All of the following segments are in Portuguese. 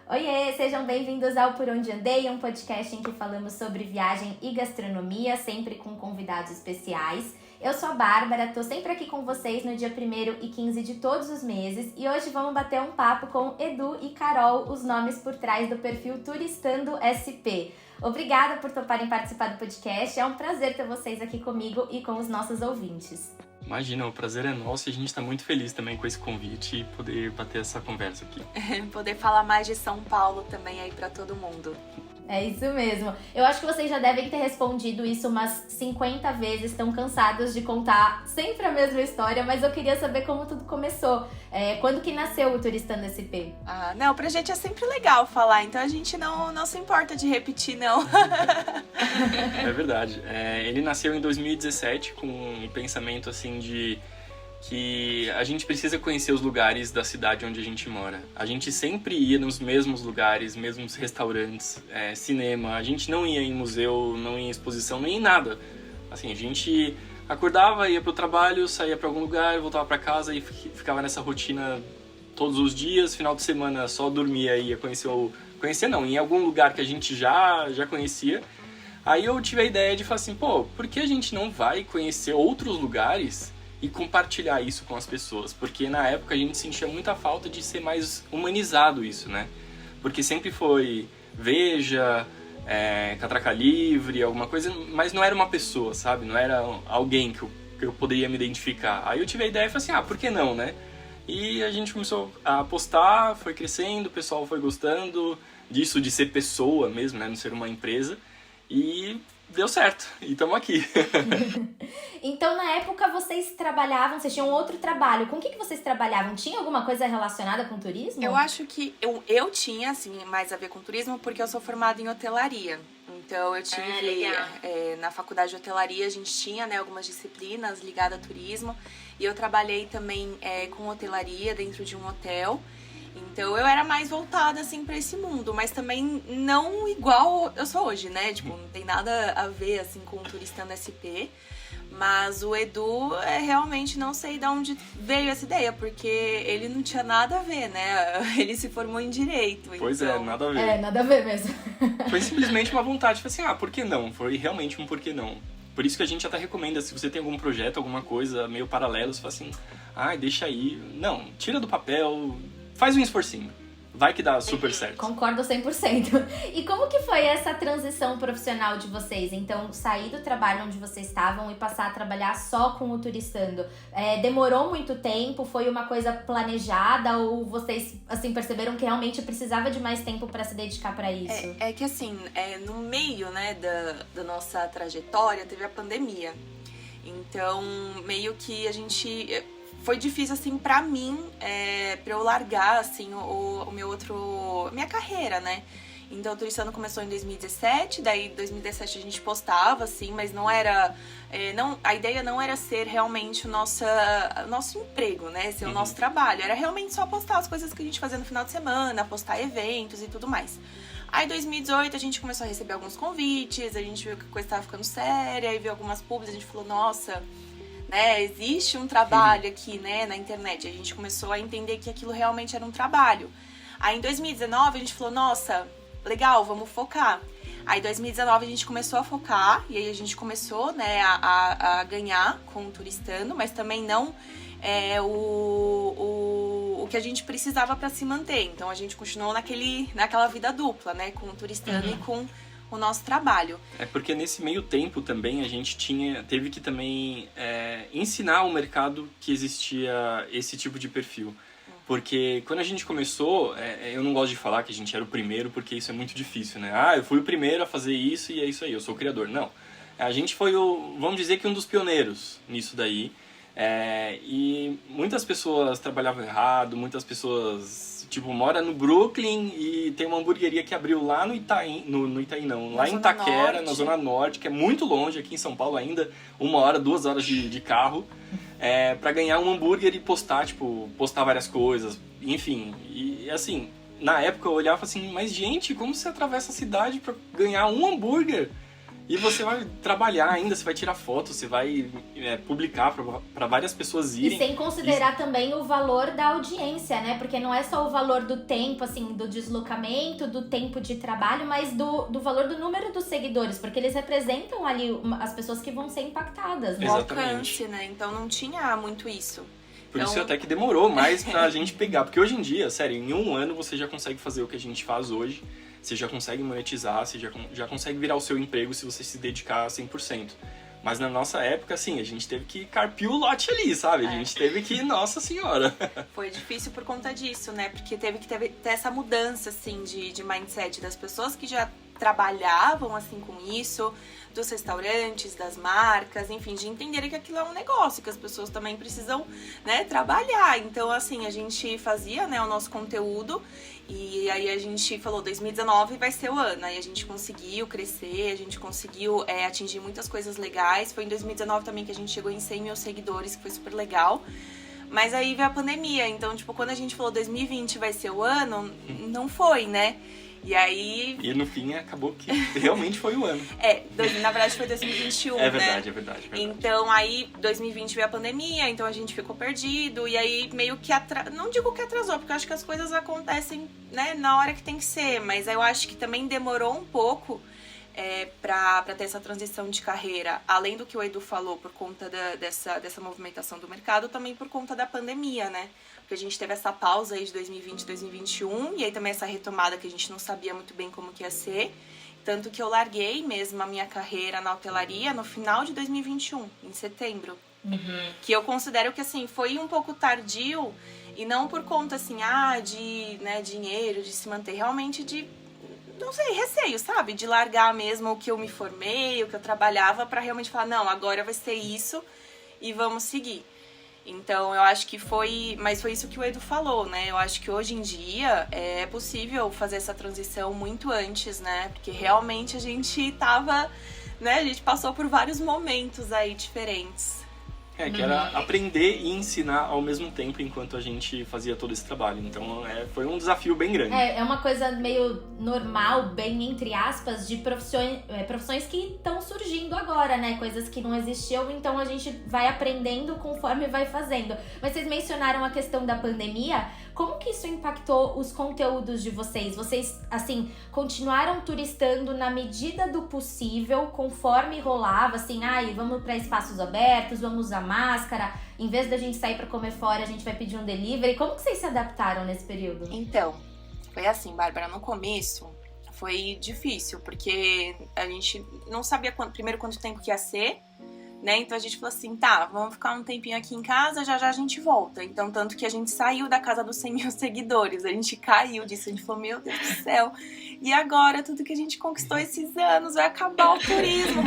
Oiê, sejam bem-vindos ao Por Onde Andei, um podcast em que falamos sobre viagem e gastronomia, sempre com convidados especiais. Eu sou a Bárbara, tô sempre aqui com vocês no dia 1º e 15 de todos os meses e hoje vamos bater um papo com Edu e Carol, os nomes por trás do perfil Turistando SP. Obrigada por toparem participar do podcast, é um prazer ter vocês aqui comigo e com os nossos ouvintes. Imagina, o prazer é nosso e a gente está muito feliz também com esse convite e poder bater essa conversa aqui. Poder falar mais de São Paulo também aí para todo mundo. É isso mesmo. Eu acho que vocês já devem ter respondido isso umas 50 vezes, estão cansados de contar sempre a mesma história, mas eu queria saber como tudo começou. Quando que nasceu o Turistando SP? Não, pra gente é sempre legal falar, então a gente não se importa de repetir, não. É verdade. Ele nasceu em 2017 com um pensamento assim de que a gente precisa conhecer os lugares da cidade onde a gente mora. A gente sempre ia nos mesmos lugares, mesmos restaurantes, cinema. A gente não ia em museu, não ia em exposição, nem em nada. Assim, a gente acordava, ia pro trabalho, saía para algum lugar, voltava para casa e ficava nessa rotina todos os dias. Final de semana só dormia e ia conhecer não, em algum lugar que a gente já conhecia. Aí eu tive a ideia de falar assim, por que a gente não vai conhecer outros lugares e compartilhar isso com as pessoas? Porque na época a gente sentia muita falta de ser mais humanizado isso, né? Porque sempre foi Veja, Catraca Livre, alguma coisa, mas não era uma pessoa, sabe? Não era alguém que eu poderia me identificar. Aí eu tive a ideia e falei assim, por que não, né? E a gente começou a postar, foi crescendo, o pessoal foi gostando disso, de ser pessoa mesmo, né? Não ser uma empresa. E deu certo, e estamos aqui. Então, na época, vocês tinham outro trabalho. Com o que vocês trabalhavam? Tinha alguma coisa relacionada com turismo? Eu acho que eu tinha, assim, mais a ver com turismo, porque eu sou formada em hotelaria. Então, eu tive, na faculdade de hotelaria, a gente tinha, né, algumas disciplinas ligadas a turismo. E eu trabalhei também com hotelaria dentro de um hotel. Então, eu era mais voltada, assim, pra esse mundo, mas também não igual eu sou hoje, né? Tipo, não tem nada a ver, assim, com o Turistando SP. Mas o Edu, realmente não sei de onde veio essa ideia, porque ele não tinha nada a ver, né? Ele se formou em Direito. Pois então... nada a ver. Nada a ver mesmo. Foi simplesmente uma vontade, foi assim, por que não? Foi realmente um por que não. Por isso que a gente até recomenda, se você tem algum projeto, alguma coisa meio paralelo, você fala assim, deixa aí. Não, tira do papel, faz um esforcinho. Vai que dá super certo. Concordo 100%. E como que foi essa transição profissional de vocês? Então, sair do trabalho onde vocês estavam e passar a trabalhar só com o Turistando. Demorou muito tempo? Foi uma coisa planejada? Ou vocês, assim, perceberam que realmente precisava de mais tempo para se dedicar para isso? É que, assim, no meio, né, da nossa trajetória, teve a pandemia. Então, meio que a gente... Foi difícil, assim, pra mim, pra eu largar, assim, minha carreira, né? Então, o Turistando começou em 2017, daí em 2017 a gente postava, assim, mas não era... a ideia não era ser realmente o nosso emprego, né? Ser o nosso trabalho. Era realmente só postar as coisas que a gente fazia no final de semana, postar eventos e tudo mais. Aí, em 2018, a gente começou a receber alguns convites, a gente viu que a coisa estava ficando séria, aí viu algumas pubs, a gente falou, nossa... existe um trabalho aqui, né, na internet. A gente começou a entender que aquilo realmente era um trabalho. Aí, em 2019, a gente falou, nossa, legal, vamos focar. Aí, em 2019, a gente começou a focar, e aí a gente começou, né, a ganhar com o Turistando, mas também não o que a gente precisava para se manter. Então, a gente continuou naquela vida dupla, né, com o Turistando e com o nosso trabalho. Porque nesse meio tempo também a gente teve que também ensinar ao mercado que existia esse tipo de perfil. Porque quando a gente começou, eu não gosto de falar que a gente era o primeiro, porque isso é muito difícil, né? Eu fui o primeiro a fazer isso e é isso aí, eu sou o criador. Não, a gente foi vamos dizer que um dos pioneiros nisso daí. E muitas pessoas trabalhavam errado, muitas pessoas... mora no Brooklyn e tem uma hamburgueria que abriu lá no Itaim, no Itaim não, lá em Itaquera, na Zona Norte, que é muito longe, aqui em São Paulo ainda, 1 hora, 2 horas de carro, pra ganhar um hambúrguer e postar várias coisas, enfim. E assim, na época eu olhava assim, mas gente, como você atravessa a cidade pra ganhar um hambúrguer? E você vai trabalhar ainda, você vai tirar fotos, você vai publicar para várias pessoas irem. E sem considerar também o valor da audiência, né? Porque não é só o valor do tempo, assim, do deslocamento, do tempo de trabalho, mas do valor do número dos seguidores, porque eles representam ali as pessoas que vão ser impactadas, né? O alcance, né? Então não tinha muito isso. Por isso até que demorou mais pra gente pegar. Porque hoje em dia, sério, em um ano você já consegue fazer o que a gente faz hoje. Você já consegue monetizar, você já consegue virar o seu emprego se você se dedicar 100%. Mas na nossa época, assim, a gente teve que carpir o lote ali, sabe? A gente teve que, nossa senhora. Foi difícil por conta disso, né? Porque teve que ter essa mudança, assim, de mindset das pessoas que já trabalhavam, assim, com isso, dos restaurantes, das marcas, enfim, de entenderem que aquilo é um negócio, que as pessoas também precisam, né, trabalhar. Então, assim, a gente fazia, né, o nosso conteúdo e aí a gente falou, 2019 vai ser o ano. Aí a gente conseguiu crescer, a gente conseguiu atingir muitas coisas legais. Foi em 2019 também que a gente chegou em 100 mil seguidores, que foi super legal. Mas aí veio a pandemia, então, tipo, quando a gente falou 2020 vai ser o ano, não foi, né? E aí... E no fim acabou que realmente foi o ano. Na verdade foi 2021, é verdade, né? É verdade. Então aí 2020 veio a pandemia, então a gente ficou perdido. E aí meio que não digo que atrasou, porque eu acho que as coisas acontecem, né, na hora que tem que ser. Mas eu acho que também demorou um pouco pra ter essa transição de carreira. Além do que o Edu falou, por conta dessa movimentação do mercado, também por conta da pandemia, né? Porque a gente teve essa pausa aí de 2020 e 2021, e aí também essa retomada que a gente não sabia muito bem como que ia ser. Tanto que eu larguei mesmo a minha carreira na hotelaria no final de 2021, em setembro. Que eu considero que, assim, foi um pouco tardio, e não por conta, assim, de, né, dinheiro, de se manter, realmente de, não sei, receio, sabe? De largar mesmo o que eu me formei, o que eu trabalhava, pra realmente falar, não, agora vai ser isso e vamos seguir. Então, eu acho que mas foi isso que o Edu falou, né? Eu acho que hoje em dia é possível fazer essa transição muito antes, né? Porque realmente a gente tava, né? A gente passou por vários momentos aí diferentes. Que era aprender e ensinar ao mesmo tempo enquanto a gente fazia todo esse trabalho. Então, foi um desafio bem grande. É uma coisa meio normal, bem entre aspas, de profissões que estão surgindo agora, né? Coisas que não existiam, então a gente vai aprendendo conforme vai fazendo. Mas vocês mencionaram a questão da pandemia. Como que isso impactou os conteúdos de vocês? Vocês, assim, continuaram turistando na medida do possível, conforme rolava, assim, vamos para espaços abertos, vamos usar máscara, em vez da gente sair para comer fora, a gente vai pedir um delivery. Como que vocês se adaptaram nesse período? Então, foi assim, Bárbara, no começo foi difícil, porque a gente não sabia quanto tempo que ia ser, né? Então a gente falou assim, vamos ficar um tempinho aqui em casa, já a gente volta. Então, tanto que a gente saiu da casa dos 100 mil seguidores, a gente caiu disso, a gente falou, meu Deus do céu, e agora tudo que a gente conquistou esses anos vai acabar o turismo.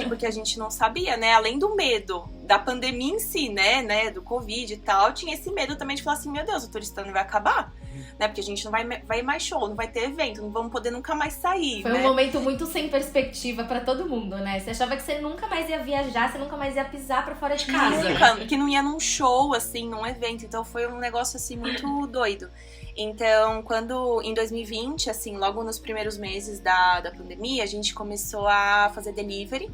Porque a gente não sabia, né? Além do medo da pandemia em si, né, do Covid e tal, tinha esse medo também de falar assim, meu Deus, o turistão vai acabar, né, porque a gente não vai mais show, não vai ter evento, não vamos poder nunca mais sair, Foi, né? Um momento muito sem perspectiva pra todo mundo, né? Você achava que você nunca mais ia viajar, você nunca mais ia pisar pra fora de casa. Nunca, que não ia num show, assim, num evento, então foi um negócio, assim, muito doido. Então, quando, em 2020, assim, logo nos primeiros meses da pandemia, a gente começou a fazer delivery.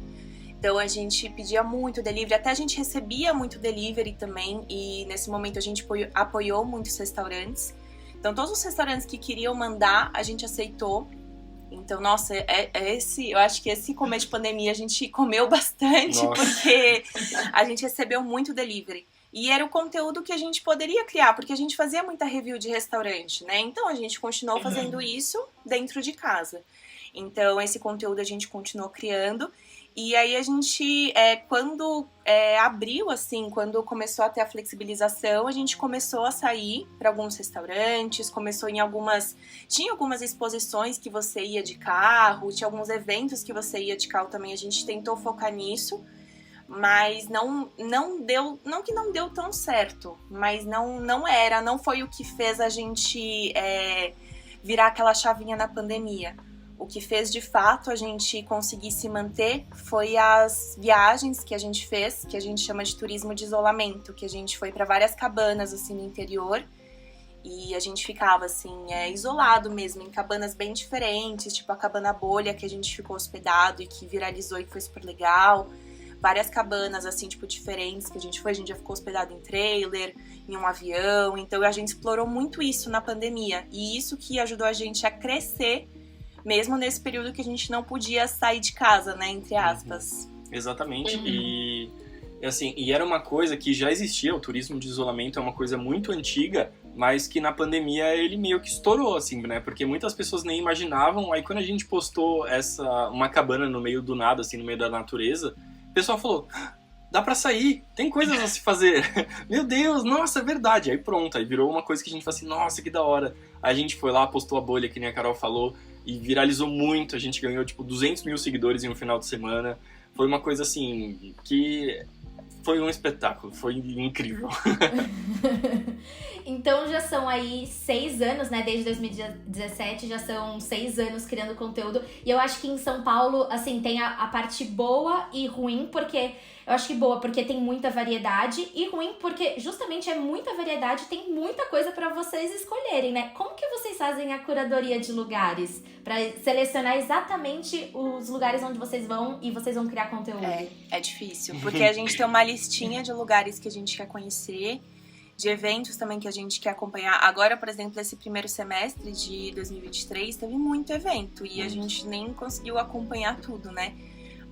Então a gente pedia muito delivery, até a gente recebia muito delivery também, e nesse momento a gente apoiou muitos restaurantes. Então todos os restaurantes que queriam mandar, a gente aceitou. Então, nossa, eu acho que esse começo de pandemia a gente comeu bastante, porque a gente recebeu muito delivery. E era o conteúdo que a gente poderia criar, porque a gente fazia muita review de restaurante, né? Então a gente continuou fazendo isso dentro de casa. Então esse conteúdo a gente continuou criando. E aí a gente, quando abriu, assim, quando começou a ter a flexibilização, a gente começou a sair para alguns restaurantes, tinha algumas exposições que você ia de carro, tinha alguns eventos que você ia de carro também, a gente tentou focar nisso, mas não que não deu tão certo, mas não foi o que fez a gente virar aquela chavinha na pandemia. O que fez, de fato, a gente conseguir se manter foi as viagens que a gente fez, que a gente chama de turismo de isolamento, que a gente foi para várias cabanas, assim, no interior. E a gente ficava, assim, isolado mesmo, em cabanas bem diferentes, tipo a cabana bolha que a gente ficou hospedado e que viralizou e foi super legal. Várias cabanas, assim, tipo, diferentes que a gente já ficou hospedado em trailer, em um avião. Então a gente explorou muito isso na pandemia. E isso que ajudou a gente a crescer, mesmo nesse período que a gente não podia sair de casa, né, entre aspas. Exatamente. E assim, e era uma coisa que já existia, o turismo de isolamento é uma coisa muito antiga, mas que na pandemia ele meio que estourou, assim, né? Porque muitas pessoas nem imaginavam. Aí quando a gente postou uma cabana no meio do nada, assim, no meio da natureza, o pessoal falou, dá pra sair, tem coisas a se fazer. Meu Deus, nossa, é verdade. Aí pronto, aí virou uma coisa que a gente falou assim, nossa, que da hora. Aí a gente foi lá, postou a bolha, que nem a Carol falou, e viralizou muito. A gente ganhou, tipo, 200 mil seguidores em um final de semana. Foi uma coisa, assim, que foi um espetáculo, foi incrível. Então já são aí 6 anos, né? Desde 2017 já são 6 anos criando conteúdo. E eu acho que em São Paulo, assim, tem a parte boa e ruim, porque... Eu acho que boa porque tem muita variedade e ruim porque justamente é muita variedade, tem muita coisa pra vocês escolherem, né? Como que vocês fazem a curadoria de lugares pra selecionar exatamente os lugares onde vocês vão e vocês vão criar conteúdo? É difícil, porque a gente tem uma listinha de lugares que a gente quer conhecer, de eventos também que a gente quer acompanhar. Agora, por exemplo, esse primeiro semestre de 2023 teve muito evento e a gente nem conseguiu acompanhar tudo, né?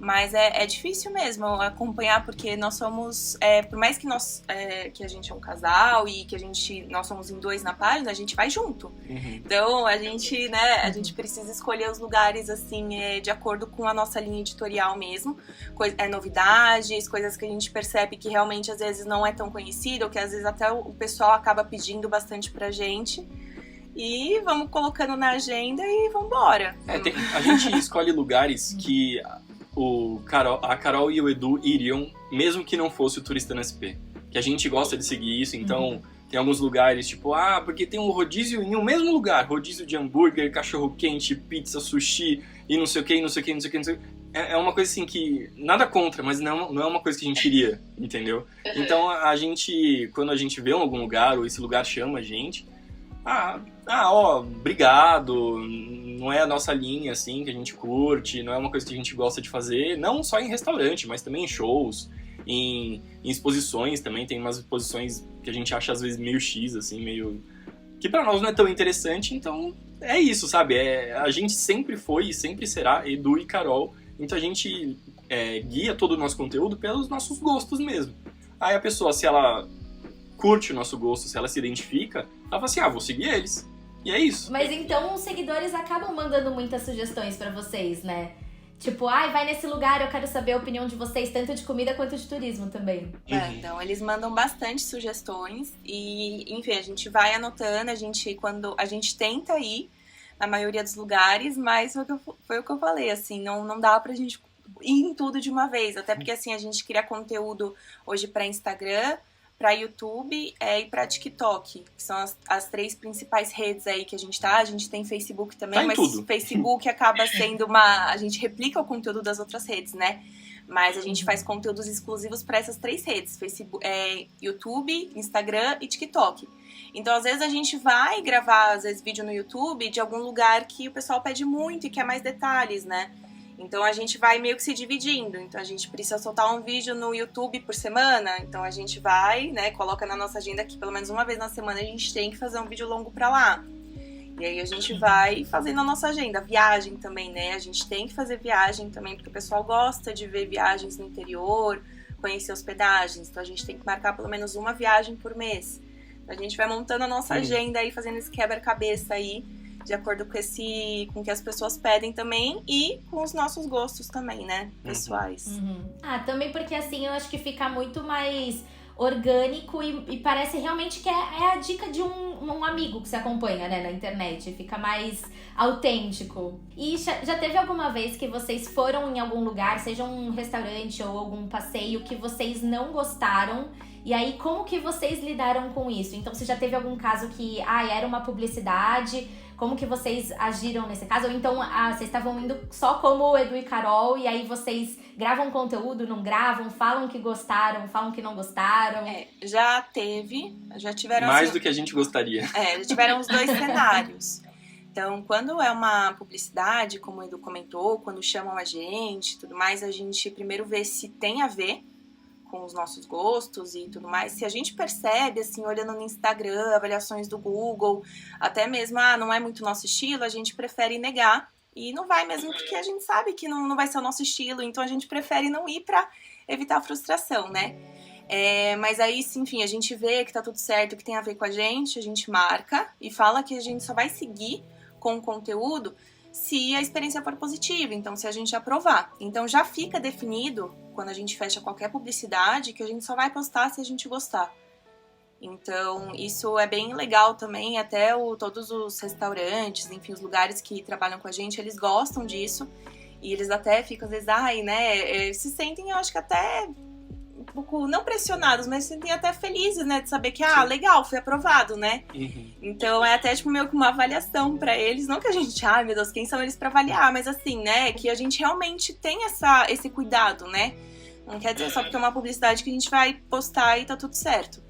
Mas é difícil mesmo acompanhar, porque nós somos, por mais que que a gente é um casal e que nós somos em 2 na página, a gente vai junto. Então a gente precisa escolher os lugares assim, de acordo com a nossa linha editorial mesmo. Novidades, coisas que a gente percebe que realmente às vezes não é tão conhecido, ou que às vezes até o pessoal acaba pedindo bastante pra gente. E vamos colocando na agenda e vambora. A gente escolhe lugares que a Carol e o Edu iriam, mesmo que não fosse o Turista NSP. Que a gente gosta de seguir isso, então tem alguns lugares, tipo, porque tem um rodízio em um mesmo lugar. Rodízio de hambúrguer, cachorro-quente, pizza, sushi, e não sei o que, não sei o que, não sei o que, não sei o que. É uma coisa assim que, nada contra, mas não é uma coisa que a gente iria, entendeu? Então quando a gente vê em algum lugar, ou esse lugar chama a gente, obrigado, não é a nossa linha, assim, que a gente curte, não é uma coisa que a gente gosta de fazer, não só em restaurante, mas também em shows, em exposições também, tem umas exposições que a gente acha às vezes meio X, assim, meio... que pra nós não é tão interessante, então é isso, sabe? A gente sempre foi e sempre será Edu e Carol, então a gente guia todo o nosso conteúdo pelos nossos gostos mesmo. Aí a pessoa, se ela curte o nosso gosto, se ela se identifica, ela fala assim, vou seguir eles. E é isso. Mas então os seguidores acabam mandando muitas sugestões pra vocês, né? Tipo, vai nesse lugar, eu quero saber a opinião de vocês, tanto de comida quanto de turismo também. Então, eles mandam bastante sugestões e, enfim, a gente vai anotando, quando a gente tenta ir na maioria dos lugares, mas foi o que eu falei, assim, não dá pra gente ir em tudo de uma vez, até porque, assim, a gente cria conteúdo hoje pra Instagram, para YouTube e para TikTok, que são as 3 principais redes aí que a gente tá. A gente tem Facebook também, mas tudo. Facebook acaba sendo a gente replica o conteúdo das outras redes, né? Mas a gente faz conteúdos exclusivos para essas 3 redes, Facebook, YouTube, Instagram e TikTok. Então, às vezes, a gente vai gravar, às vezes, vídeo no YouTube de algum lugar que o pessoal pede muito e quer mais detalhes, né? Então a gente vai meio que se dividindo. Então a gente precisa soltar um vídeo no YouTube por semana. Então a gente vai, né, coloca na nossa agenda que pelo menos uma vez na semana a gente tem que fazer um vídeo longo pra lá. E aí a gente vai fazendo a nossa agenda. Viagem também, né? A gente tem que fazer viagem também, porque o pessoal gosta de ver viagens no interior, conhecer hospedagens. Então a gente tem que marcar pelo menos uma viagem por mês. Então, a gente vai montando a nossa agenda aí, fazendo esse quebra-cabeça aí, de acordo com o que as pessoas pedem também e com os nossos gostos também, né, pessoais. Também porque assim, eu acho que fica muito mais orgânico e parece realmente que é a dica de um amigo que você acompanha, né, na internet. Fica mais autêntico. E já teve alguma vez que vocês foram em algum lugar, seja um restaurante ou algum passeio, que vocês não gostaram? E aí, como que vocês lidaram com isso? Então, se já teve algum caso que, era uma publicidade, Como que vocês agiram nesse caso? Ou então, vocês estavam indo só como Edu e Carol, e aí vocês gravam conteúdo, não gravam, falam que gostaram, falam que não gostaram? Já tiveram... Mais do que a gente gostaria. Já tiveram os dois cenários. Então, quando é uma publicidade, como o Edu comentou, quando chamam a gente e tudo mais, a gente primeiro vê se tem a ver com os nossos gostos e tudo mais. Se a gente percebe, assim, olhando no Instagram, avaliações do Google, até mesmo, não é muito nosso estilo, a gente prefere negar. E não vai mesmo, porque a gente sabe que não vai ser o nosso estilo, então a gente prefere não ir pra evitar a frustração, né? Mas aí, enfim, a gente vê que tá tudo certo, que tem a ver com a gente marca e fala que a gente só vai seguir com o conteúdo se a experiência for positiva, então se a gente aprovar. Então já fica definido, quando a gente fecha qualquer publicidade, que a gente só vai postar se a gente gostar. Então isso é bem legal também, até todos os restaurantes, enfim, os lugares que trabalham com a gente, eles gostam disso, e eles até ficam às vezes, se sentem, eu acho que até um pouco, não pressionados, mas se sentem até felizes, né, de saber que, legal, foi aprovado, né? Uhum. Então é até, tipo, meio que uma avaliação pra eles, não que a gente, meu Deus, quem são eles pra avaliar, mas assim, né, que a gente realmente tem esse cuidado, né? Não quer dizer só porque é uma publicidade que a gente vai postar e tá tudo certo.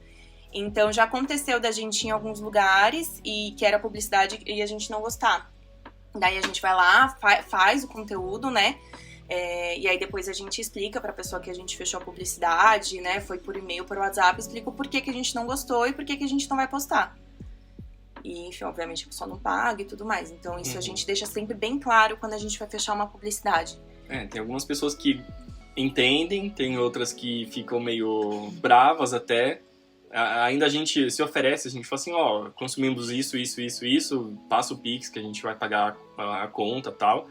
Então já aconteceu da gente ir em alguns lugares e que era publicidade e a gente não gostar. Daí a gente vai lá, faz o conteúdo, né? E aí depois a gente explica pra pessoa que a gente fechou a publicidade, né? Foi por e-mail, por WhatsApp, explica o porquê que a gente não gostou e porquê que a gente não vai postar. E, enfim, obviamente a pessoa não paga e tudo mais. Então isso a gente deixa sempre bem claro quando a gente vai fechar uma publicidade. Tem algumas pessoas que entendem, tem outras que ficam meio bravas até. Ainda a gente se oferece, a gente fala assim, consumimos isso, passa o Pix que a gente vai pagar a conta e tal.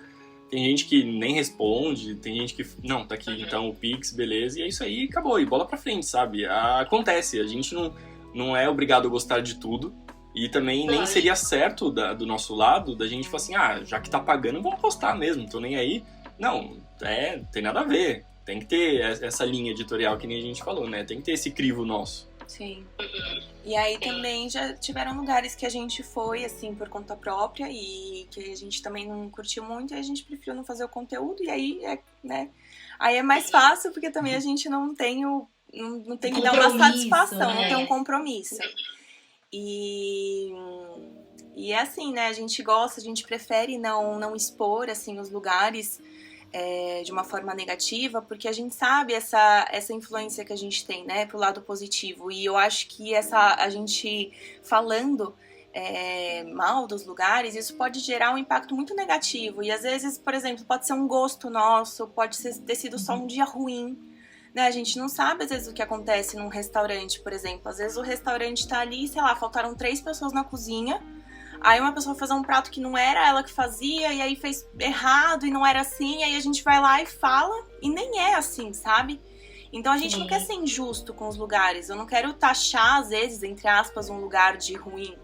Tem gente que nem responde, tem gente que, não, tá aqui então o Pix, beleza, e é isso aí, acabou, e bola pra frente, sabe? Acontece, a gente não é obrigado a gostar de tudo, e também nem seria certo do nosso lado, da gente falar assim, já que tá pagando, vamos postar mesmo, tô nem aí. Não, tem nada a ver, tem que ter essa linha editorial que nem a gente falou, né? Tem que ter esse crivo nosso. Sim. E aí também já tiveram lugares que a gente foi, assim, por conta própria e que a gente também não curtiu muito e a gente preferiu não fazer o conteúdo e aí, né? Aí é mais fácil porque também a gente não tem que dar uma satisfação, não tem um compromisso. E é assim, né? A gente gosta, a gente prefere não expor, assim, os lugares de uma forma negativa, porque a gente sabe essa influência que a gente tem, né, pro lado positivo. E eu acho que a gente falando mal dos lugares, isso pode gerar um impacto muito negativo. E às vezes, por exemplo, pode ser um gosto nosso, pode ter sido só um dia ruim, né? A gente não sabe, às vezes, o que acontece num restaurante, por exemplo. Às vezes o restaurante tá ali, sei lá, faltaram 3 pessoas na cozinha. Aí uma pessoa faz um prato que não era ela que fazia, e aí fez errado e não era assim, aí a gente vai lá e fala, e nem é assim, sabe? Então a gente não quer ser injusto com os lugares, eu não quero taxar, às vezes, entre aspas, um lugar de ruim.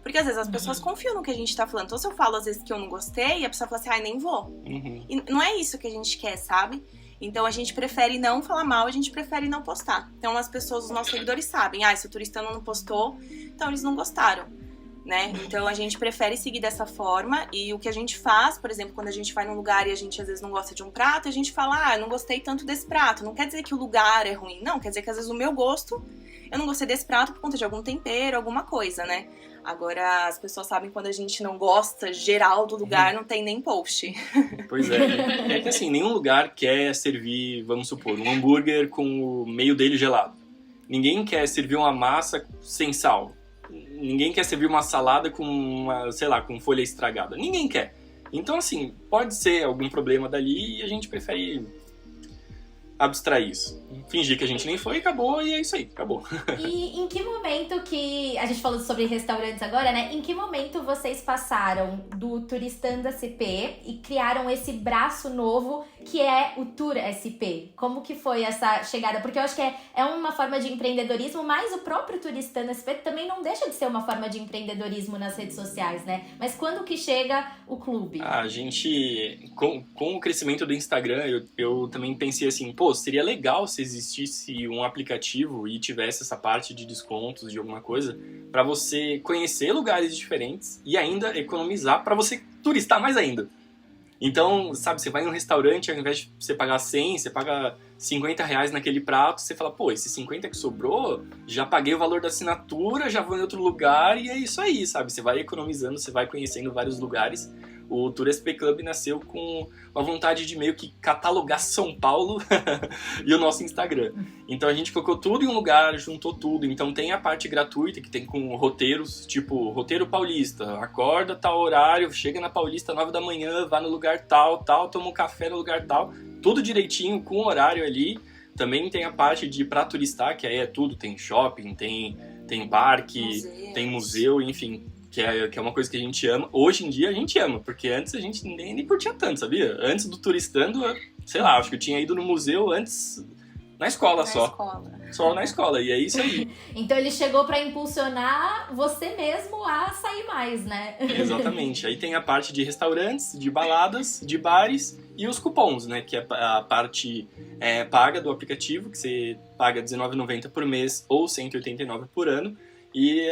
Porque às vezes as pessoas confiam no que a gente tá falando. Então se eu falo, às vezes, que eu não gostei, a pessoa fala assim, nem vou. E não é isso que a gente quer, sabe? Então a gente prefere não falar mal, a gente prefere não postar. Então as pessoas, os nossos seguidores sabem, se o turista não postou, então eles não gostaram. Né? Então a gente prefere seguir dessa forma e o que a gente faz, por exemplo, quando a gente vai num lugar e a gente às vezes não gosta de um prato, a gente fala, eu não gostei tanto desse prato. Não quer dizer que o lugar é ruim, não, quer dizer que às vezes o meu gosto, eu não gostei desse prato por conta de algum tempero, alguma coisa, né? Agora as pessoas sabem quando a gente não gosta geral do lugar, não tem nem post. Pois é que assim, nenhum lugar quer servir, vamos supor, um hambúrguer com o meio dele gelado. Ninguém quer servir uma massa sem sal. Ninguém quer servir uma salada com com folha estragada. Ninguém quer. Então, assim, pode ser algum problema dali e a gente prefere abstrair isso. Fingir que a gente nem foi e acabou, e é isso aí, acabou. E em que momento que... A gente falou sobre restaurantes agora, né? Em que momento vocês passaram do Turistando SP e criaram esse braço novo que é o Tour SP? Como que foi essa chegada? Porque eu acho que é uma forma de empreendedorismo, mas o próprio Turistando SP também não deixa de ser uma forma de empreendedorismo nas redes sociais, né? Mas quando que chega o clube? A gente, com o crescimento do Instagram, eu também pensei assim, pô, seria legal se existisse um aplicativo e tivesse essa parte de descontos de alguma coisa para você conhecer lugares diferentes e ainda economizar para você turistar mais ainda. Então, sabe, você vai em um restaurante, ao invés de você pagar 100, você paga 50 reais naquele prato, você fala, pô, esse 50 que sobrou, já paguei o valor da assinatura, já vou em outro lugar, e é isso aí, sabe? Você vai economizando, você vai conhecendo vários lugares. O Tour SP Club nasceu com a vontade de meio que catalogar São Paulo e o nosso Instagram. Então a gente colocou tudo em um lugar, juntou tudo. Então tem a parte gratuita, que tem com roteiros, tipo, roteiro paulista. Acorda, tal horário, chega na Paulista 9 da manhã, vai no lugar tal, toma um café no lugar tal. Tudo direitinho, com o horário ali. Também tem a parte de pra turistar, que aí é tudo. Tem shopping, tem parque, tem museu, enfim. Que é uma coisa que a gente ama. Hoje em dia a gente ama, porque antes a gente nem curtia tanto, sabia? Antes do Turistando, sei lá, acho que eu tinha ido no museu antes na escola só. Só na escola, e é isso aí. Então ele chegou pra impulsionar você mesmo a sair mais, né? Exatamente. Aí tem a parte de restaurantes, de baladas, de bares e os cupons, né? Que é a parte paga do aplicativo, que você paga R$19,90 por mês ou R$189 por ano. E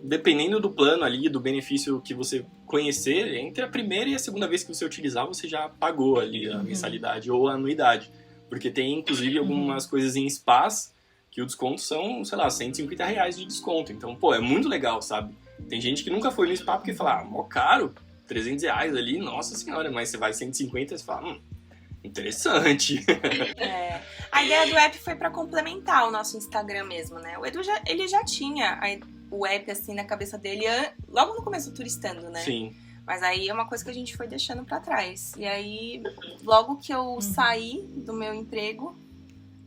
dependendo do plano ali, do benefício que você conhecer, entre a primeira e a segunda vez que você utilizar, você já pagou ali a mensalidade ou a anuidade. Porque tem, inclusive, algumas coisas em spas que o desconto são, sei lá, R$150 de desconto. Então, pô, é muito legal, sabe? Tem gente que nunca foi no spa porque fala, mó caro, R$300 ali, nossa senhora, mas você vai 150 e você fala, interessante. A ideia do app foi pra complementar o nosso Instagram mesmo, né? O Edu ele já tinha o app assim na cabeça dele logo no começo do Turistando, né? Sim. Mas aí é uma coisa que a gente foi deixando pra trás. E aí, logo que eu saí do meu emprego,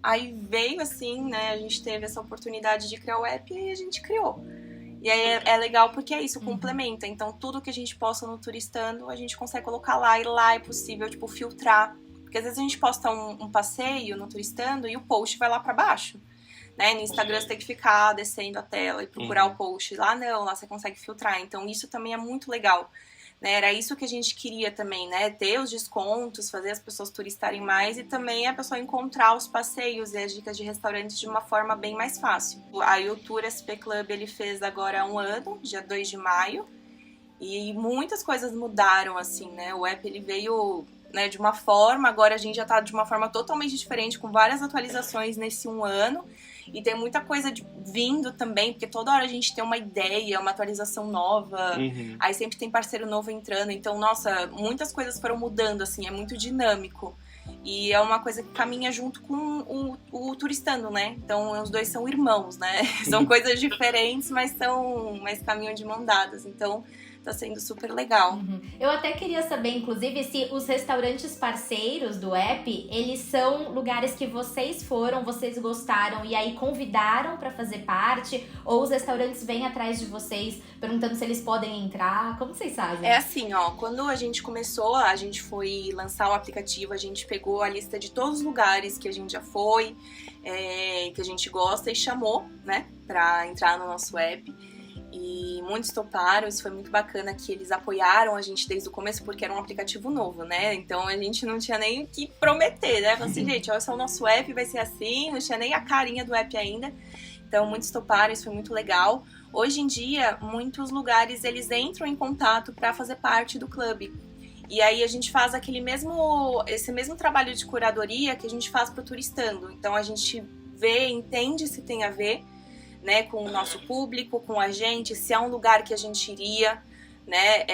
aí veio assim, né? A gente teve essa oportunidade de criar o app e a gente criou. E aí é legal porque é isso, complementa. Então tudo que a gente posta no Turistando, a gente consegue colocar lá e lá é possível, tipo, filtrar. Porque às vezes a gente posta um passeio no Turistando e o post vai lá pra baixo. Né? No Instagram você tem que ficar descendo a tela e procurar o post. Lá não, lá você consegue filtrar. Então isso também é muito legal. Né? Era isso que a gente queria também, né? Ter os descontos, fazer as pessoas turistarem mais e também a pessoa encontrar os passeios e as dicas de restaurantes de uma forma bem mais fácil. Aí o Tour SP Club ele fez agora 1 ano, dia 2 de maio. E muitas coisas mudaram, assim, né? O app ele veio... Né, de uma forma, agora a gente já tá de uma forma totalmente diferente, com várias atualizações nesse 1 ano, e tem muita coisa vindo também, porque toda hora a gente tem uma ideia, uma atualização nova, aí sempre tem parceiro novo entrando, então, nossa, muitas coisas foram mudando, assim, é muito dinâmico, e é uma coisa que caminha junto com o Turistando, né, então os dois são irmãos, né, são coisas diferentes, mas caminham de mão dadas, então... Tá sendo super legal. Eu até queria saber, inclusive, se os restaurantes parceiros do app, eles são lugares que vocês foram, vocês gostaram e aí convidaram pra fazer parte, ou os restaurantes vêm atrás de vocês perguntando se eles podem entrar, como vocês fazem? É assim, ó, quando a gente começou, a gente foi lançar o aplicativo, a gente pegou a lista de todos os lugares que a gente já foi, que a gente gosta e chamou, né, pra entrar no nosso app. E muitos toparam, isso foi muito bacana que eles apoiaram a gente desde o começo, porque era um aplicativo novo, né? Então a gente não tinha nem o que prometer, né? Falei assim, gente, olha só, o nosso app vai ser assim, não tinha nem a carinha do app ainda. Então muitos toparam, isso foi muito legal. Hoje em dia, muitos lugares eles entram em contato para fazer parte do clube. E aí a gente faz esse mesmo trabalho de curadoria que a gente faz pro Turistando. Então a gente vê, entende se tem a ver, né, com o nosso público, com a gente, se é um lugar que a gente iria, né,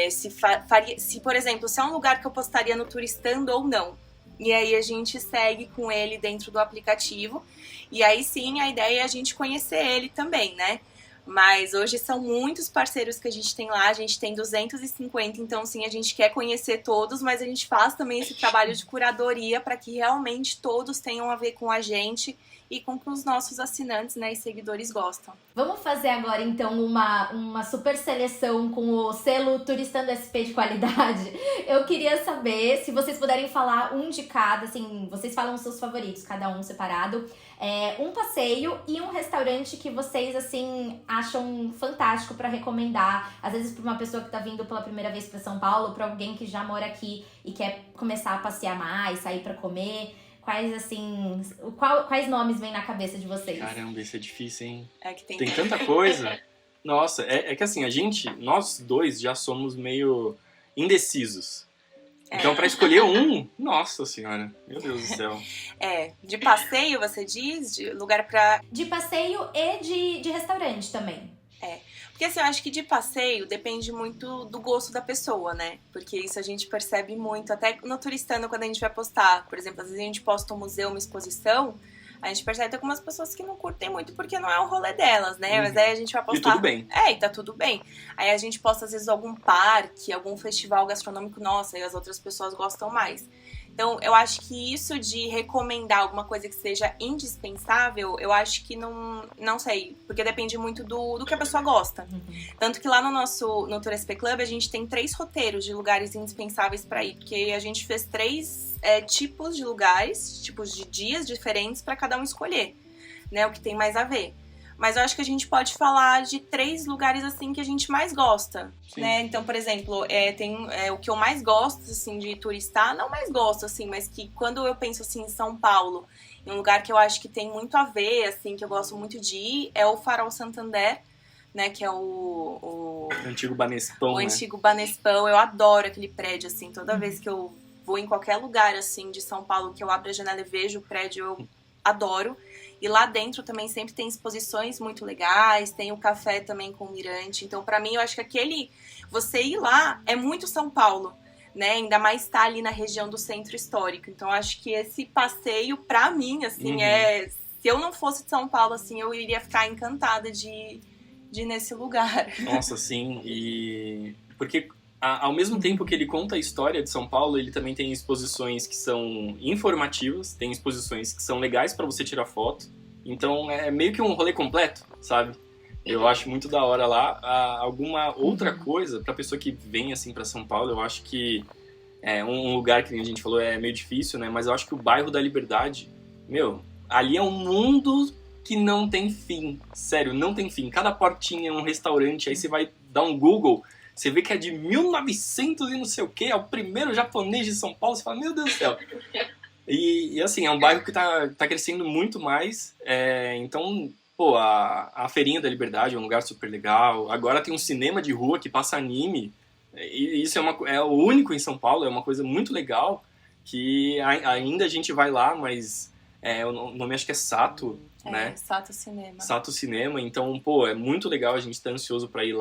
se, por exemplo, se é um lugar que eu postaria no Turistando ou não. E aí a gente segue com ele dentro do aplicativo, e aí sim a ideia é a gente conhecer ele também, né. Mas hoje são muitos parceiros que a gente tem lá, a gente tem 250, então sim, a gente quer conhecer todos, mas a gente faz também esse trabalho de curadoria para que realmente todos tenham a ver com a gente e com que os nossos assinantes, né, e seguidores gostam. Vamos fazer agora, então, uma super seleção com o selo Turistando SP de qualidade. Eu queria saber se vocês puderem falar um de cada, assim, vocês falam os seus favoritos, cada um separado, um passeio e um restaurante que vocês, assim, acham fantástico para recomendar, às vezes para uma pessoa que tá vindo pela primeira vez para São Paulo, para alguém que já mora aqui e quer começar a passear mais, sair para comer. Quais, assim, quais nomes vêm na cabeça de vocês? Caramba, isso é difícil, hein? É que Tem tanta coisa. Nossa, é que assim, nós dois já somos meio indecisos. Então, pra escolher um, nossa senhora, meu Deus do céu. De passeio, você diz? De lugar pra... De passeio e de restaurante também. Porque assim, eu acho que de passeio depende muito do gosto da pessoa, né? Porque isso a gente percebe muito, até no Turistano, quando a gente vai postar. Por exemplo, às vezes a gente posta um museu, uma exposição, a gente percebe algumas pessoas que não curtem muito porque não é o rolê delas, né? Mas aí a gente vai postar... E tudo bem. E tá tudo bem. Aí a gente posta, às vezes, algum parque, algum festival gastronômico, nossa, e as outras pessoas gostam mais. Então, eu acho que isso de recomendar alguma coisa que seja indispensável, eu acho que não sei, porque depende muito do que a pessoa gosta. Tanto que lá no Tour SP Club, a gente tem 3 roteiros de lugares indispensáveis para ir, porque a gente fez 3 tipos de lugares, tipos de dias diferentes para cada um escolher, né, o que tem mais a ver. Mas eu acho que a gente pode falar de 3 lugares, assim, que a gente mais gosta, né? Então, por exemplo, tem o que eu mais gosto, assim, de turistar, não mais gosto, assim, mas que quando eu penso, assim, em São Paulo, em um lugar que eu acho que tem muito a ver, assim, que eu gosto muito de ir, é o Farol Santander, né? Que é o Antigo Banespão, o né? antigo Banespão. Eu adoro aquele prédio, assim, toda vez que eu vou em qualquer lugar, assim, de São Paulo, que eu abro a janela e vejo o prédio, eu adoro. E lá dentro também sempre tem exposições muito legais, tem o café também com o mirante. Então, pra mim, eu acho que você ir lá é muito São Paulo, né? Ainda mais estar ali na região do centro histórico. Então, eu acho que esse passeio, pra mim, assim, se eu não fosse de São Paulo, assim, eu iria ficar encantada de ir nesse lugar. Nossa, sim. E... Porque... Ao mesmo tempo que ele conta a história de São Paulo, ele também tem exposições que são informativas, tem exposições que são legais pra você tirar foto. Então é meio que um rolê completo, sabe? Eu acho muito da hora lá. Alguma outra coisa, pra pessoa que vem assim pra São Paulo, eu acho que um lugar que a gente falou é meio difícil, né? Mas eu acho que o bairro da Liberdade, ali é um mundo que não tem fim. Sério, não tem fim. Cada portinha é um restaurante, aí você vai dar um Google... Você vê que é de 1900 e não sei o que, é o primeiro japonês de São Paulo, você fala, meu Deus do céu. E assim, é um bairro que tá crescendo muito mais, então, pô, a Feirinha da Liberdade é um lugar super legal, agora tem um cinema de rua que passa anime, e isso é o único em São Paulo, é uma coisa muito legal, que ainda a gente vai lá, mas o nome acho que é Sato, né? Sato Cinema. Sato Cinema, então, pô, é muito legal, a gente tá ansioso pra ir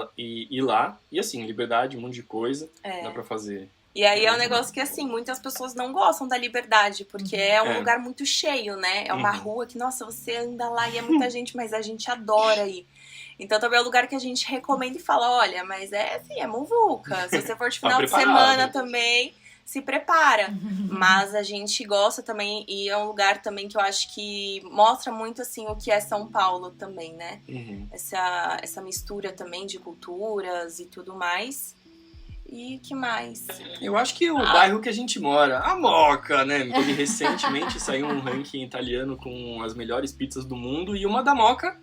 lá. E assim, Liberdade, um monte de coisa, dá pra fazer. E aí é um negócio que, assim, muitas pessoas não gostam da Liberdade, porque é um lugar muito cheio, né? É uma rua que, nossa, você anda lá e é muita gente, mas a gente adora ir. Então também é um lugar que a gente recomenda e fala, olha, mas assim, é muvuca. Se você for de final de semana também... se prepara, mas a gente gosta também, e é um lugar também que eu acho que mostra muito, assim, o que é São Paulo também, né? Essa mistura também de culturas e tudo mais. E que mais? Eu acho que o bairro que a gente mora, a Moca, né? Porque recentemente saiu um ranking italiano com as melhores pizzas do mundo, e uma da Moca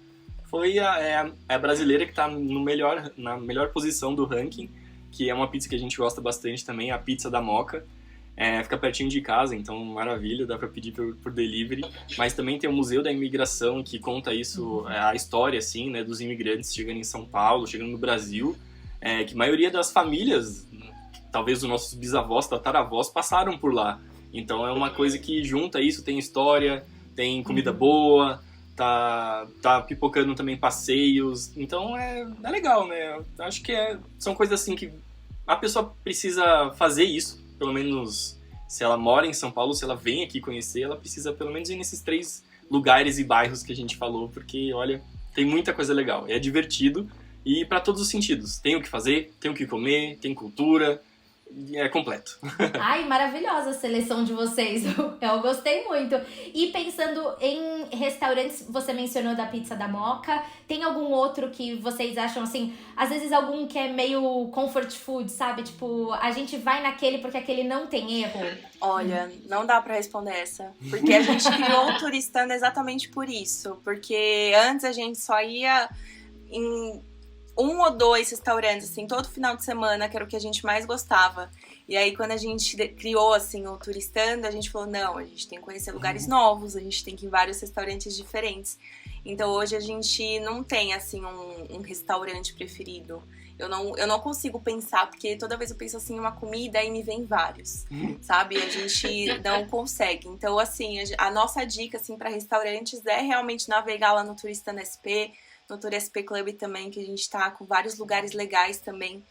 foi a brasileira que tá na melhor posição do ranking, que é uma pizza que a gente gosta bastante também, a pizza da Moca. Fica pertinho de casa, então maravilha, dá pra pedir por delivery. Mas também tem o Museu da Imigração, que conta isso, a história, assim, né, dos imigrantes chegando em São Paulo, chegando no Brasil. Que a maioria das famílias, talvez os nossos bisavós, tataravós, passaram por lá. Então é uma coisa que junta isso, tem história, tem comida boa, tá pipocando também passeios, então é legal, né? Acho que são coisas assim que a pessoa precisa fazer isso, pelo menos se ela mora em São Paulo, se ela vem aqui conhecer, ela precisa pelo menos ir nesses 3 lugares e bairros que a gente falou, porque, olha, tem muita coisa legal, é divertido e para todos os sentidos, tem o que fazer, tem o que comer, tem cultura, é completo. Ai, maravilhosa a seleção de vocês. Eu gostei muito. E pensando em restaurantes, você mencionou da pizza da Moca. Tem algum outro que vocês acham assim? Às vezes algum que é meio comfort food, sabe? Tipo, a gente vai naquele porque aquele não tem erro. Olha, não dá pra responder essa. Porque a gente criou o Turistando exatamente por isso. Porque antes a gente só ia em um ou dois restaurantes, assim, todo final de semana, que era o que a gente mais gostava. E aí, quando a gente criou, assim, o Turistando, a gente falou, não, a gente tem que conhecer lugares novos, a gente tem que ir em vários restaurantes diferentes. Então, hoje a gente não tem, assim, um restaurante preferido. Eu não consigo pensar, porque toda vez eu penso, assim, em uma comida e me vem vários, sabe? A gente não consegue. Então, assim, a nossa dica, assim, para restaurantes é realmente navegar lá no Turistando SP, no Tour SP Club também, que a gente tá com vários lugares legais também,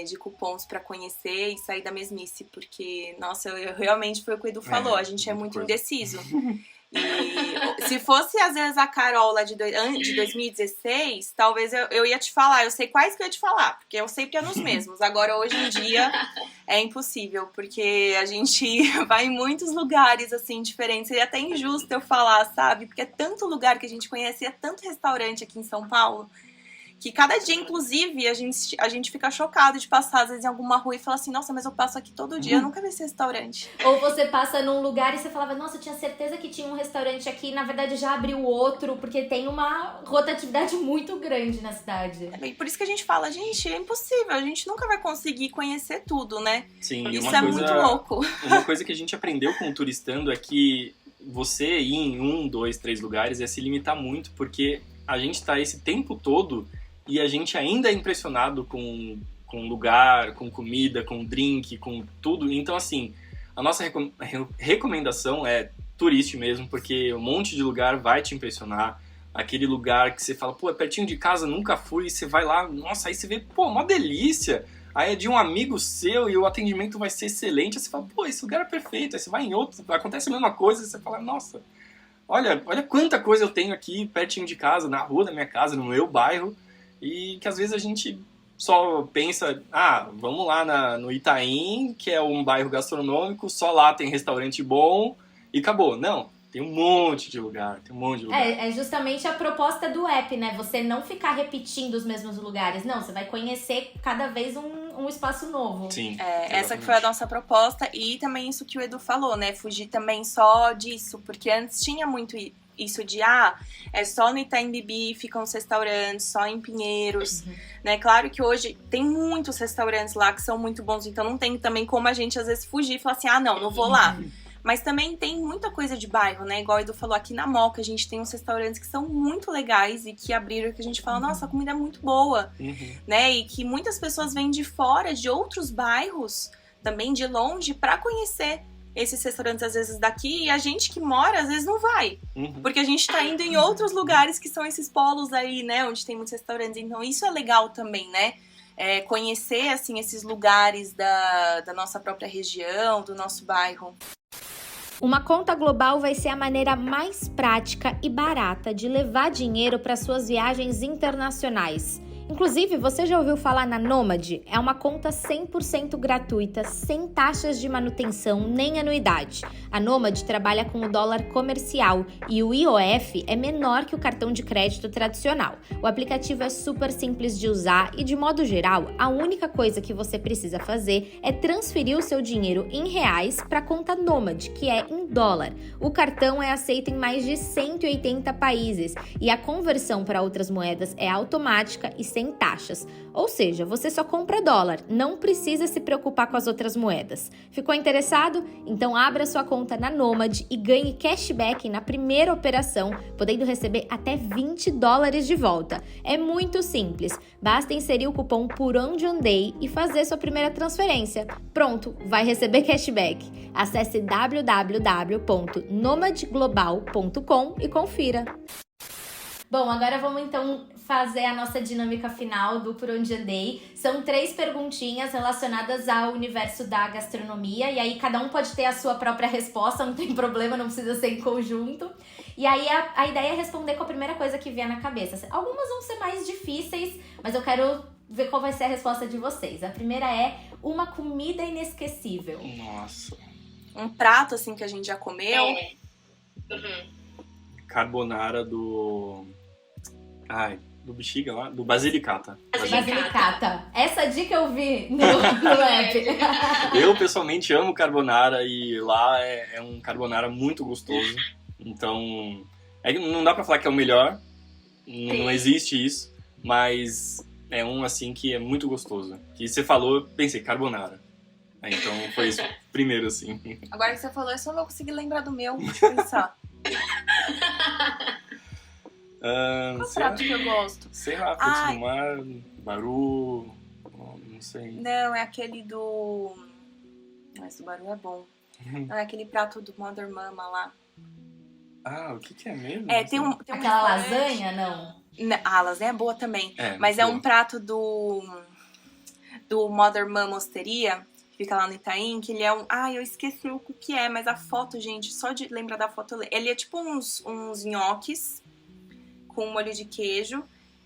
de cupons para conhecer e sair da mesmice, porque, nossa, eu realmente foi o que o Edu falou, a gente é muito indeciso. E se fosse, às vezes, a Carol lá de 2016, talvez eu ia te falar, eu sei quais que eu ia te falar, porque eu sempre ia nos mesmos. Agora, hoje em dia, é impossível, porque a gente vai em muitos lugares, assim, diferentes. Seria até injusto eu falar, sabe? Porque é tanto lugar que a gente conhece, é tanto restaurante aqui em São Paulo, que cada dia, inclusive, a gente fica chocado de passar, às vezes, em alguma rua e falar assim, nossa, mas eu passo aqui todo dia, eu nunca vi esse restaurante. Ou você passa num lugar e você falava, nossa, eu tinha certeza que tinha um restaurante aqui, na verdade já abriu outro, porque tem uma rotatividade muito grande na cidade. E por isso que a gente fala, gente, é impossível, a gente nunca vai conseguir conhecer tudo, né? Sim, isso é muito louco. Uma coisa que a gente aprendeu com o Turistando é que você ir em 1, 2, 3 lugares é se limitar muito, porque a gente tá esse tempo todo e a gente ainda é impressionado com lugar, com comida, com drink, com tudo. Então, assim, a nossa recomendação é turiste mesmo, porque um monte de lugar vai te impressionar. Aquele lugar que você fala, pô, é pertinho de casa, nunca fui, e você vai lá, nossa, aí você vê, pô, uma delícia. Aí é de um amigo seu e o atendimento vai ser excelente. Aí você fala, pô, esse lugar é perfeito. Aí você vai em outro, acontece a mesma coisa, e você fala, nossa, olha quanta coisa eu tenho aqui pertinho de casa, na rua da minha casa, no meu bairro. E que às vezes a gente só pensa, vamos lá no Itaim, que é um bairro gastronômico, só lá tem restaurante bom e acabou. Não, tem um monte de lugar, É justamente a proposta do app, né? Você não ficar repetindo os mesmos lugares. Não, você vai conhecer cada vez um espaço novo. Sim. Essa que foi a nossa proposta e também isso que o Edu falou, né? Fugir também só disso, porque antes tinha muito isso de, é só no Itaim Bibi ficam os restaurantes, só em Pinheiros, né? Claro que hoje tem muitos restaurantes lá que são muito bons, então não tem também como a gente às vezes fugir e falar assim, não vou lá. Mas também tem muita coisa de bairro, né? Igual o Edu falou, aqui na Moca a gente tem uns restaurantes que são muito legais e que abriram, que a gente fala, nossa, a comida é muito boa, né? E que muitas pessoas vêm de fora, de outros bairros, também de longe, pra conhecer esses restaurantes, às vezes, daqui, e a gente que mora, às vezes, não vai. Porque a gente tá indo em outros lugares que são esses polos aí, né? Onde tem muitos restaurantes. Então, isso é legal também, né? Conhecer, assim, esses lugares da nossa própria região, do nosso bairro. Uma conta global vai ser a maneira mais prática e barata de levar dinheiro para suas viagens internacionais. Inclusive, você já ouviu falar na Nomad? É uma conta 100% gratuita, sem taxas de manutenção nem anuidade. A Nomad trabalha com o dólar comercial e o IOF é menor que o cartão de crédito tradicional. O aplicativo é super simples de usar e, de modo geral, a única coisa que você precisa fazer é transferir o seu dinheiro em reais para a conta Nomad, que é em dólar. O cartão é aceito em mais de 180 países e a conversão para outras moedas é automática e sem taxas. Ou seja, você só compra dólar, não precisa se preocupar com as outras moedas. Ficou interessado? Então abra sua conta na Nomad e ganhe cashback na primeira operação, podendo receber até $20 de volta. É muito simples, basta inserir o cupom PORONDEONDAY e fazer sua primeira transferência. Pronto, vai receber cashback. Acesse www.nomadglobal.com e confira. Bom, agora vamos então fazer a nossa dinâmica final do Por Onde Andei. São 3 perguntinhas relacionadas ao universo da gastronomia. E aí cada um pode ter a sua própria resposta, não tem problema, não precisa ser em conjunto. E aí a ideia é responder com a primeira coisa que vier na cabeça. Algumas vão ser mais difíceis, mas eu quero ver qual vai ser a resposta de vocês. A primeira é uma comida inesquecível. Nossa. Um prato, assim, que a gente já comeu. Carbonara do Bexiga lá, do Basilicata. Basilicata. Essa dica eu vi no app. Eu, pessoalmente, amo carbonara e lá é um carbonara muito gostoso. Então, não dá pra falar que é o melhor, não existe isso, mas é um assim que é muito gostoso. Que você falou, eu pensei, carbonara. Então foi isso primeiro, assim. Agora que você falou, eu só não vou conseguir lembrar do meu. Deixa eu pensar. Qual prato que eu gosto? Sei lá, frutos do mar, baru, não sei. Não, é aquele do... Mas o baru é bom. Não, é aquele prato do Mother Mama lá. O que é mesmo? Tem um aquela lasanha, não? A lasanha é boa também. Mas é um prato do Mother Mama Osteria, que fica lá no Itaim, que ele é um... eu esqueci o que é, mas a foto, gente, só de lembrar da foto... Ele é tipo uns nhoques com molho de queijo.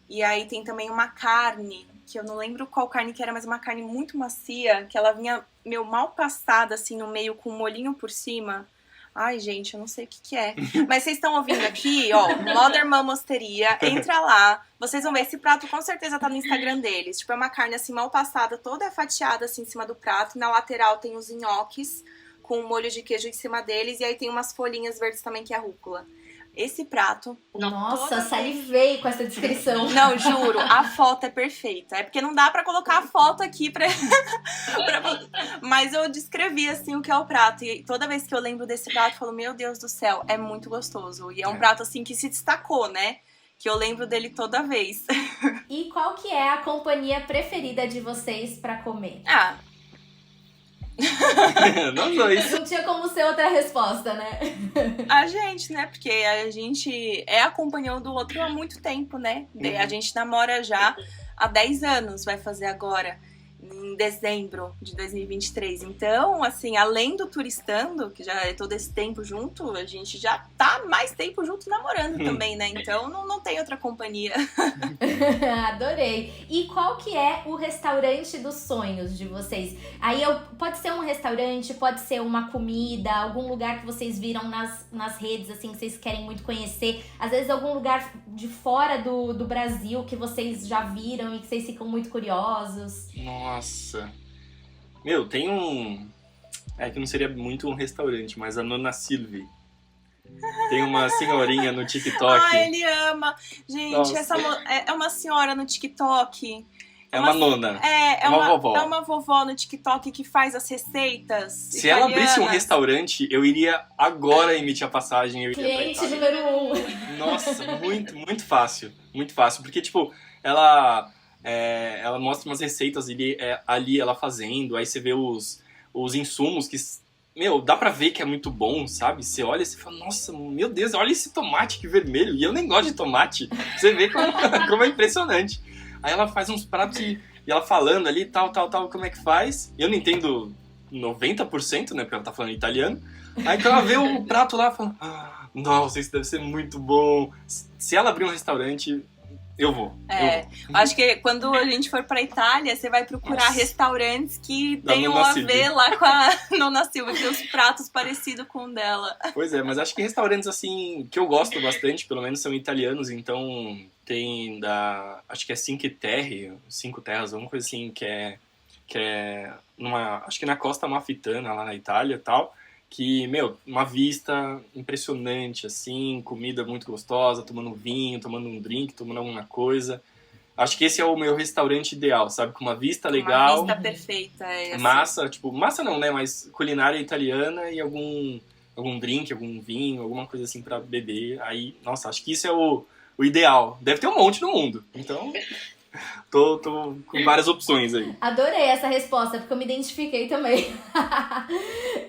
E aí tem também uma carne, que eu não lembro qual carne que era, mas uma carne muito macia, que ela vinha, mal passada, assim, no meio, com um molhinho por cima. Ai, gente, eu não sei o que é. Mas vocês estão ouvindo aqui, ó, Mother Mama Osteria, entra lá. Vocês vão ver, esse prato com certeza tá no Instagram deles. Tipo, é uma carne, assim, mal passada, toda fatiada, assim, em cima do prato. Na lateral tem os nhoques, com um molho de queijo em cima deles. E aí tem umas folhinhas verdes também, que é rúcula. Esse prato... Nossa, salivei com essa descrição. Não, juro, a foto é perfeita. É porque não dá pra colocar a foto aqui mas eu descrevi, assim, o que é o prato. E toda vez que eu lembro desse prato, eu falo, meu Deus do céu, é muito gostoso. E é um prato, assim, que se destacou, né? Que eu lembro dele toda vez. E qual que é a companhia preferida de vocês pra comer? Nós dois. Não tinha como ser outra resposta, né? A gente, né? Porque a gente é a companhia um do outro há muito tempo, né? A gente namora já há 10 anos, vai fazer agora, em dezembro de 2023. Então, assim, além do Turistando, que já é todo esse tempo junto, a gente já tá mais tempo junto namorando também, né? Então, não tem outra companhia. Adorei. E qual que é o restaurante dos sonhos de vocês? Aí pode ser um restaurante, pode ser uma comida, algum lugar que vocês viram nas redes, assim, que vocês querem muito conhecer. Às vezes algum lugar de fora do Brasil que vocês já viram e que vocês ficam muito curiosos. Nossa. Tem um... que não seria muito um restaurante, mas a Nona Silvia. Tem uma senhorinha no TikTok. Ele ama. Gente, nossa. Essa é uma senhora no TikTok. É uma nona. É uma vovó. É uma vovó no TikTok que faz as receitas Se italianas. ela abrisse um restaurante, eu iria agora emitir a passagem. Eu iria cliente número 1. Nossa, muito, muito fácil. Muito fácil. Porque, tipo, ela mostra umas receitas ali ela fazendo. Aí você vê os insumos que... dá pra ver que é muito bom, sabe? Você olha e você fala, nossa, meu Deus, olha esse tomate que vermelho. E eu nem gosto de tomate. Você vê como é impressionante. Aí ela faz uns pratos e ela falando ali, tal, como é que faz. Eu não entendo 90%, né? Porque ela tá falando italiano. Aí quando ela vê o prato lá, fala, nossa, isso deve ser muito bom. Se ela abrir um restaurante... Eu vou. Acho que quando a gente for pra Itália, você vai procurar restaurantes que tenham a ver lá com a Nona Silvia, que tem os pratos parecidos com o dela. Pois é, mas acho que restaurantes assim, que eu gosto bastante, pelo menos são italianos, então tem acho que é Cinque Terras, alguma coisa assim, que é acho que na Costa Amalfitana, lá na Itália e tal, que, uma vista impressionante, assim, comida muito gostosa, tomando um vinho, tomando um drink, tomando alguma coisa. Acho que esse é o meu restaurante ideal, sabe? Com uma vista legal. Uma vista perfeita. Assim. Massa não, né? Mas culinária italiana e algum drink, algum vinho, alguma coisa assim pra beber. Aí, nossa, acho que isso é o ideal. Deve ter um monte no mundo. Então... Tô com várias opções aí. Adorei essa resposta, porque eu me identifiquei também.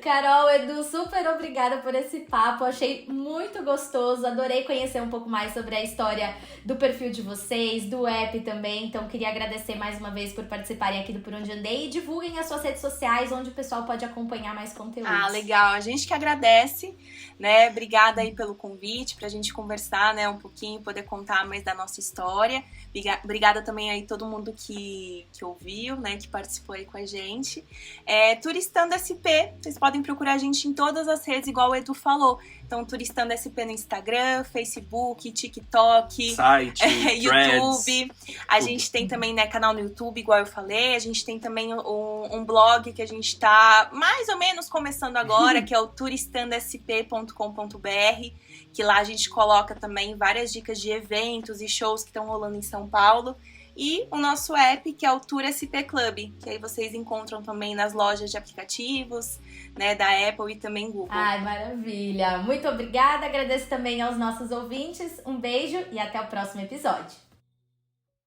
Carol, Edu, super obrigada por esse papo. Achei muito gostoso. Adorei conhecer um pouco mais sobre a história do perfil de vocês, do app também. Então, queria agradecer mais uma vez por participarem aqui do Por Onde Andei. E divulguem as suas redes sociais, onde o pessoal pode acompanhar mais conteúdo. Legal. A gente que agradece, né? Obrigada aí pelo convite, pra gente conversar, né, um pouquinho, poder contar mais da nossa história. Obrigada também aí todo mundo que ouviu, né, que participou aí com a gente. Turistando SP, vocês podem procurar a gente em todas as redes, igual o Edu falou. Então, Turistando SP no Instagram, Facebook, TikTok, site, YouTube. A gente tem também, né, canal no YouTube, igual eu falei. A gente tem também um blog que a gente tá mais ou menos começando agora, que é o turistandosp.com.br, que lá a gente coloca também várias dicas de eventos e shows que estão rolando em São Paulo. E o nosso app, que é o Tour SP Club, que aí vocês encontram também nas lojas de aplicativos, né, da Apple e também Google. Ai, maravilha! Muito obrigada, agradeço também aos nossos ouvintes, um beijo e até o próximo episódio.